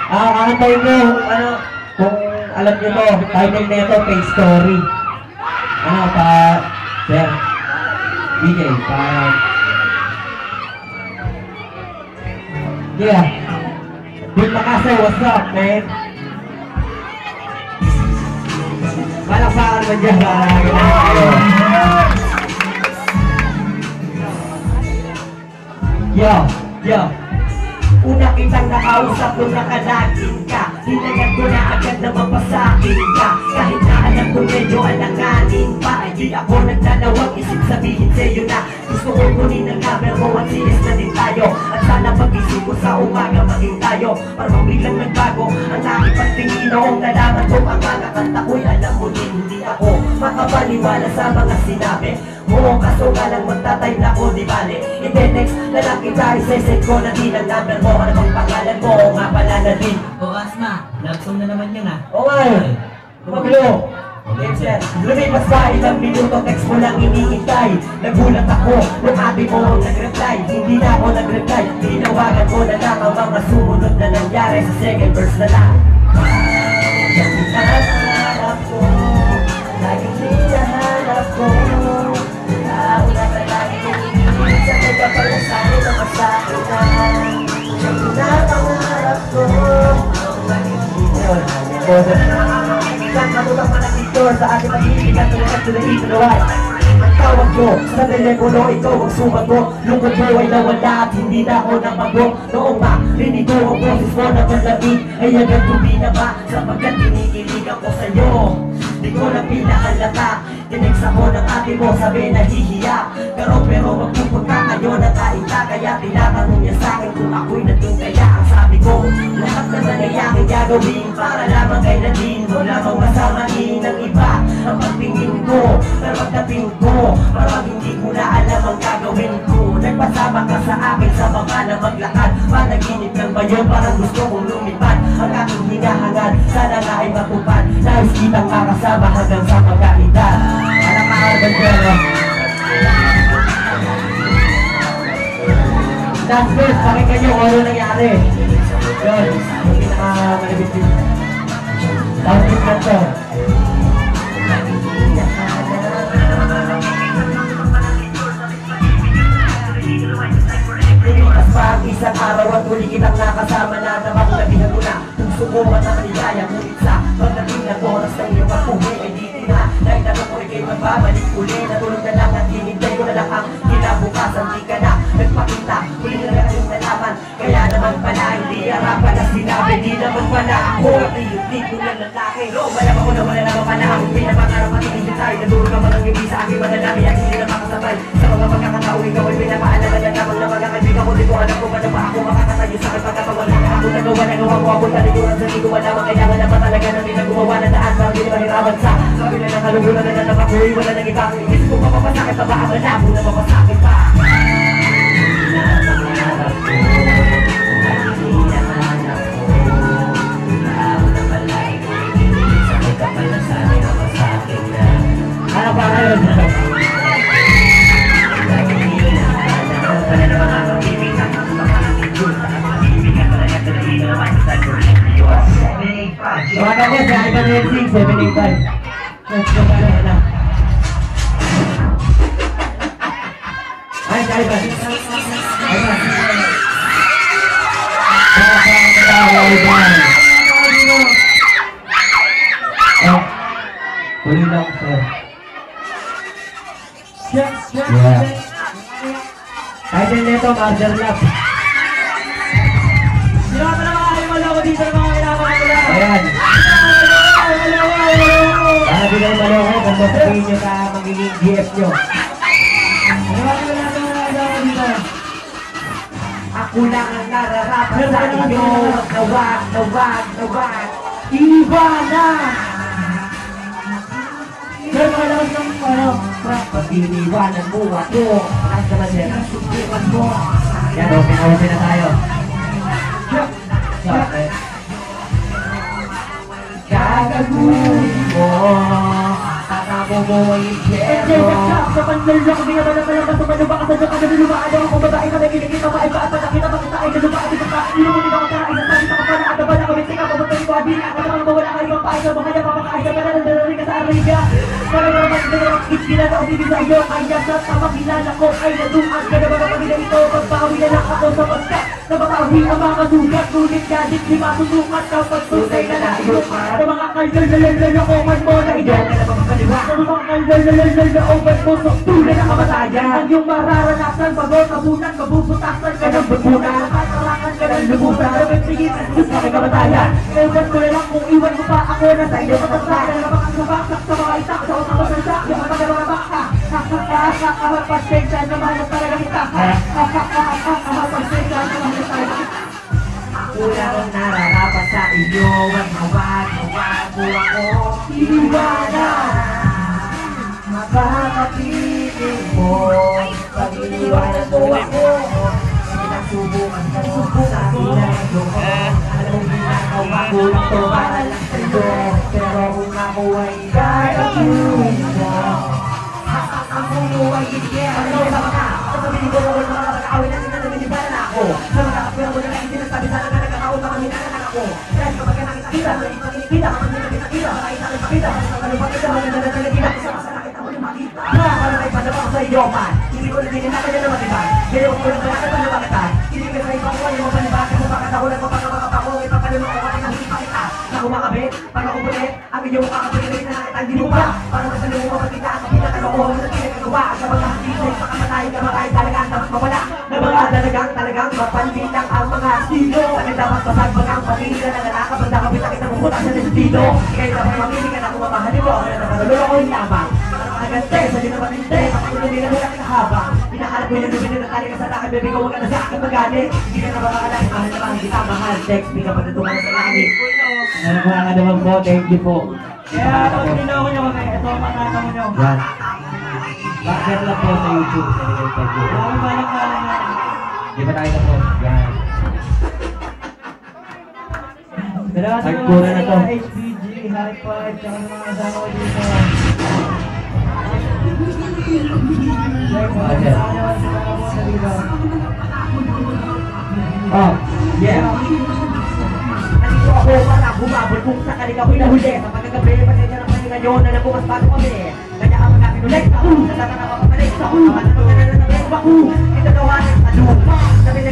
Kakatayin ko, ano, kung alam nyo to, title na ito, Face Story. Ano, sir, DJ, yeah. Big Makase, what's up, man? Malakpakan mo dyan, Yo. Una kitang nakausap nung nakalagin ka. Hinagad ko na agad na mapasakin ka. Kahit na alam ko medyo alanganin pa. Di ako nagdalawang isip sabihin sa'yo na gusto ko kunin ang camera mo at sinis na din tayo. At sana pag-isip ko sa umaga maging tayo. Parang biglang nagbago ang aking pagtingin noong nalaman ko ang mga kanta ko'y alam mo din hindi ako makapaniwala sa mga sinabi. Oo, kaso nga lang magtatay na ko, di bale. I-text na lang kita, isesend ko na din ang number mo. Ano bang pangalan mo? O nga pala na din. O Asma, love song na naman yun ah. Oo nga yun. Maglo. Sir, lumipas pa ilang minuto, text mo lang iniintay. Nagulat ako, nung ate mo nag-reply. Hindi na ako nag-reply. Tinawagan ko na lang ang mga sumunod na nangyari sa second verse na lang. Yan hinahanap ko, laging hinahanap ko. Nauna ka lagi kong iniinit sa nagkapalasari na masahin na. Yan hinahanap ko, laging hinahanap ko. Natutang pa na picture sa aking pag-iibigan tulad to the east and the west. Ang tawag ko sa telepono, ikaw ang sumagot. Lungkot mo ay nawala at hindi na ako napagot. Noong marinig ko ang boses mo na malamig ay agad tumina sapagkat kinikilig ako sa'yo. Di ko na pinahalata, tinext ako ng ate mo, sabi nahihiya. Pero magpupunta kayo na kaita, kaya tinatanong niya sa'kin kung ako'y nandun. Kaya ang sabi ko, lahat na nangyayaring gagawin para lamang kay Nadine. Wala mong masamahin ng iba ang pagtingin ko. Pero pagdating ko, parang hindi ko na alam ang gagawin ko. Nagpasama ka sa akin sa mga na maglakad. Panaginip lang ba yun? Parang gusto kong lumipad. Ang aking hinahangad, sana nga ay matupad. Nais kitang makasama hanggang sa pagkaedad. Alam makarban dyan, no? Last verse, pakinggan nyo kung ano nangyari. Yun, yung pinakamalabit din. Sounding na to. Lumipas pa ang isang araw at uli kitang nakasama na namang labihan ko na. Kung subukan na maligaya, ngunit sa pagdating ng oras ng iyong pag-uwi ay di na. Dahil tanong ko rin kayo magbabalik uli. Natulog na lang at hinintay ko na lang ang kinabukasan. Di ka na nagpakita, uli na lang yung nalaman. Kaya naman pala hindi harapan na sinabi. Di naman pala ako tiyutin ko ng lalaki. Malam ako na wala naman pala ang pinapangarap at hindi tayo. Natulog naman ang ibig sa aking manalami at hindi na makasabay. Sa mga pagkakataon ikaw ay pinapaalala na lamang na mga kaibigan ko. Di ko alam kung paano pa ako makakatayo sa akin pagkapawala na ako. Nagawa ko ako talikuran sa hindi ko alam. Kailangan na ba talaga na nila gumawa na daan para hindi mahirapan sa kabila ng kalunggulan na naman ako. Wala nang ibang isip ko mapapasakit pa ba ang malabo na mapasakit pa. Ano pa ngayon? Tawagan ko sa Ivan Racing 785. Let's go tayo na. Ay, Ivan. Ivan. Huli lang, sir. Yeah. Title nito, Murder Lab. Sino ka pala mga alimaloko dito ng mga kailangan ko lang? Ayan. Para di kayo maloko, kung sasabihin nyo ka magiging GF nyo. Ako lang ang nararapat sa inyo. Nawag. Iba na! Pero malakas ng ano, pag iniwanan mo ako, nasa naman din ang subukan mo. Yan o, pinawapin na tayo. Gagaguhin mo, akamo mo ay impyerno. Sa panlal lang kami naman naman ang masumano ba kasi sa kanila lumaan ako kung babae ka na kinikita pa iba at pagkakita pa kita ay nalubaan sa kain. Inumunit ako sa isa sa kita ka pa na Kapag nakamit ka, pabutoy ko abin. Ako naman ba wala kayo pahay ka, baka niya papakain ka, pero nandalarin ka sa ariga. Para naman dalawang iskila na umibig sa iyo. Kaya sa tamang kilala ko ay naduan ka na mga pamilya ito. Pagpawi na lang ako sa pagka na makawi ang mga sugat. Ngunit gadit di masusukat kapag tunay na layo. Sa mga kalal na oman mo na ito. Sa mga kalal na oman mo sa tunay na kamatayan. Ang iyong mararanasan bago tabunan, mabubutasan ka ng bubunan. Katarangan ka ng lubutan. Sige, gusto ka kamatayan. Ewan ko na lang kung iwan mo pa ako na sa iyo matasayan. Na makakabaksak sa mga itak sa utang masansak. Yung mga nababak ka. Pasensya naman na talaga kita. Pasensya naman na talaga kita. Kulang ang nararapat sa iyo. Huwag mawag mo ako. Iniwanan. Makakapiling mo. Pag iniwanan mo ako. Sinasubukan ko sa ilang loko. Alam mo ginagawa ko ito para lang sa'yo. Pero kung ako ay gagawin mo, ang mundo ay hindi ano sa mga sasabihin ko rin mga nakakawin natin na naninibalan na ako. Sa mga kapira mo na lang sinasabi sana na nagkakaon na kami na ako. Dahil kapag ka nakita, nakikita, kapag nakita, makita, kapag nakita, sa masakit ako yung makita. Para may panabang sa iyo man. Hindi ko na din na kanya naman iba. Pero kung wala ka na bakit hindi ka sa ibang ko yung mapanibakan mo bakit ako nagpapakapako ipapanunok ko kapag nakikita kita. Na kumakabit, pag ako bulit, ang iyong kakabit na nakita hindi mo ba? Para matanong mo makita at pinakalokohan mo na pinagagawa. Sa mga hasisay, makamatay ka makahit talagang tapos mawala. Na mga talagang mapanbitang ang mga silo. Bakit dapat basag bagang pamilya na nanakap ang nakabit ang isang pupunta sa destino. Kaya dapat mamili ka na kung mamahalin mo. Kaya naman nalulo ko yung yabang. Para makagante, sa di naman hindi. Kapag lumila mo lang habang. Hinahanap mo yung lumili na tali ka sa akin. Baby ko, huwag ka na sa akin magalit. Hindi ka na makakalang. Mahal na mahal kita, mahal. Text me ka pa natungan sa langit. Mga naman po, thank you po. Kaya pag niloko nyo kami, ito ang makaka mo nyo. Yan. Backer lang po sa YouTube. Thank you. Ang balang-balang yan. Di ba tayo na po? Yan. Dalawa sa Hardcore na to. mga HPG, Hyper, tsaka sa mga kasama ko dito. Oh, yeah. Nandito ako para bumabol kung sakali ka ko'y nahuli. Sa pagkagabi, pasensya ng paninga nyo na nabukas bago kami. Kaya ang mga pinulit ako, nalaman na mapapalik sa ako. Naman na nanananay ko ako. Itatawanan sa lupa. Sabi na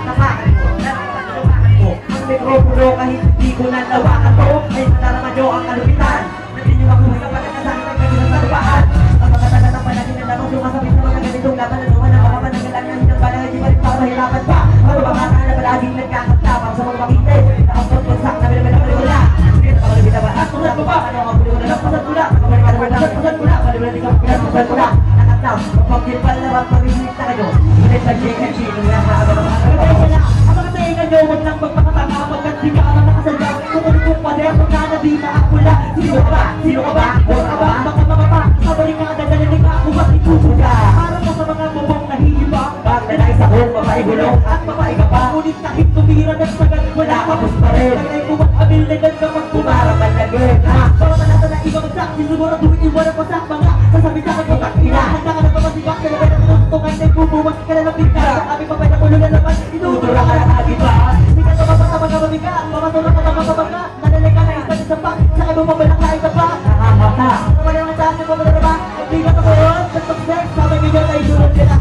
tapakan ko. Tapakan ko. Ang mikropono kahit hindi ko nalawakan to. Ay matalaman nyo ang kalupitan. Hindi nyo makuha ka pagkakasama ng kagilan sa lupahan. Ang mga tagatang palagin ng lamang sumasabit sa mga ganitong laban na naman ang mga panagalangan ng balang hindi pa rin para mahirapan pa. Ano ba mga na palaging nagkakatapang sa mga makite. Nakapot ko sa namin naman ang paliwala. Hindi na pakalabita ba? At tulad mo ba? Ano ang paliwala ng pasat mula? Pasat mula. Paliwala ka pasat mula. Nakataw. Pagkipal na pag-pag-inig na kayo. Ngunit nag-JNG. Nung nakakabal ang mga kapatid. Ang mga taingan nyo, huwag lang magpakatanga. Pagkat di ka ang nakasadyaw. Kung kung pader, pagkana di na ako la. Sino ka ba? Sino ka ba? Huwag ka ba? Mga pa. Kabalik ka dadalhin ka. Kung ba't itutuga? Para mo sa mga bubong nahihiba. Bag na nais ako, mapaigulong at mapaiga pa. Ngunit kahit tumira ng sagat, wala ka pus pa rin. Nagay kumat abilidad ka pag pumarang malagin. Para manasa na ibang sak, sinuguraduhin iwan ang pasak mga sasabi sa akin pagkat ina. Handa ka na pamasibak, kalabay na tuntungan na ipubuwas ka na ng bigla. Sa aming papay na ulo na naman, inutura ka na agiba. Hindi ka tumabas sa mga mabigat, mamatulog ka na mga babaga. Nanalay ka na isang isang pa, sa ibang mabalak ka isa pa. Nakakata. Wala naman sa akin pamadara ba? Hindi ka nakuha, sa top-sex, sabay ka dyan ay sunod ka na.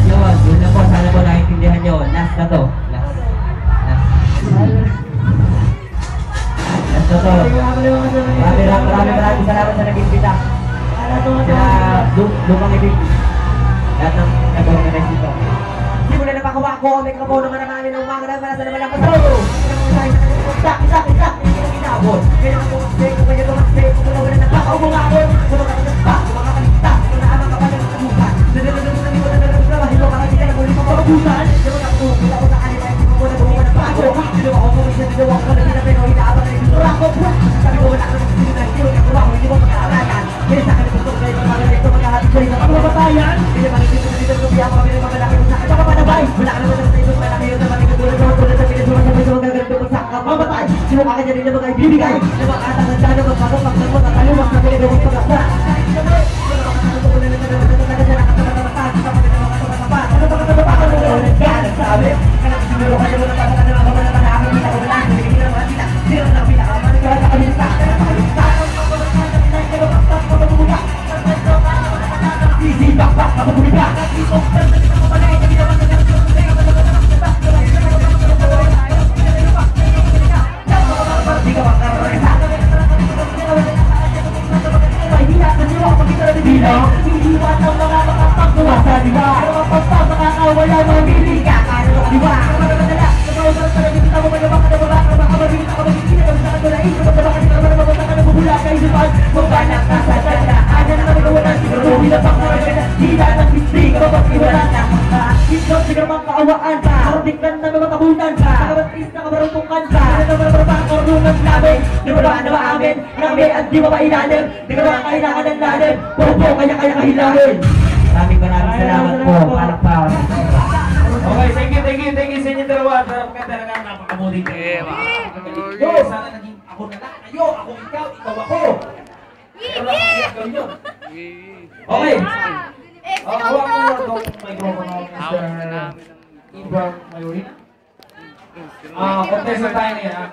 Yun na po. Sana po naintindihan nyo. Last na to. Last na to. Maraming salamat sa nag-imbita. Sila lumang ibig. Lahat ng nag-organize dito. Hindi mo na napakawa ko ang mikrofon ng maraming ng mga naman sa naman ang pasalo. Isa, hindi ka ginabot. Kaya naman tumasbay, kung kanya tumasbay, kung wala wala nagpapaubo nga ako. Kung makakalaspa, kung makakaligtas, kung naamang kapalang kabukan. Hilo ka kasi kaya muli mapapagusan. Di ba ako, wala ko sa kanila, hindi ko na gumawa ng bago. Di ba ako, kumisya, di ba ako na pinapino, hinaabang na yung ako. Sabi ko, wala ka ng sinunay, hindi mo nagawa ko, hindi mo pag-aaralan. Kaya sa akin, gusto ko kayo ng mga ito, maghahatid kayo ng pagmamatayan. Hindi naman ito dito ng biya ko kami ng mga laki mo sa akin. Baka panabay, wala ka naman sa ito, malaki yun naman ito tulad ng tulad sa pinasuman sa piso magaganto mo sa kamamatay. Sino ka kanya rin na mga ibibigay, na mga atang na magpapag magpapag at alumak na pinagawang pag-asa. Kahit naman, wala ka naman ito ko na sabi, kaya siguro kayo na artista ka marunong kanta. Ano naman ang mga karungan namin? Di ba na maamin? Kami at di ba mailalim? Di ba kailangan ng lalim? Puro po kaya kahilahin. Maraming salamat po. Anak pa. Okay, thank you sa inyo dalawa. Talaga napakamuling kayo. Yo, sana naging ako na lang. Kayo, ako ikaw ako. Pero nakakaya ko nyo. Okay. Hawa mo na itong microphone ng Mr. Ibang Mayorina. Contestant tayo ngayon.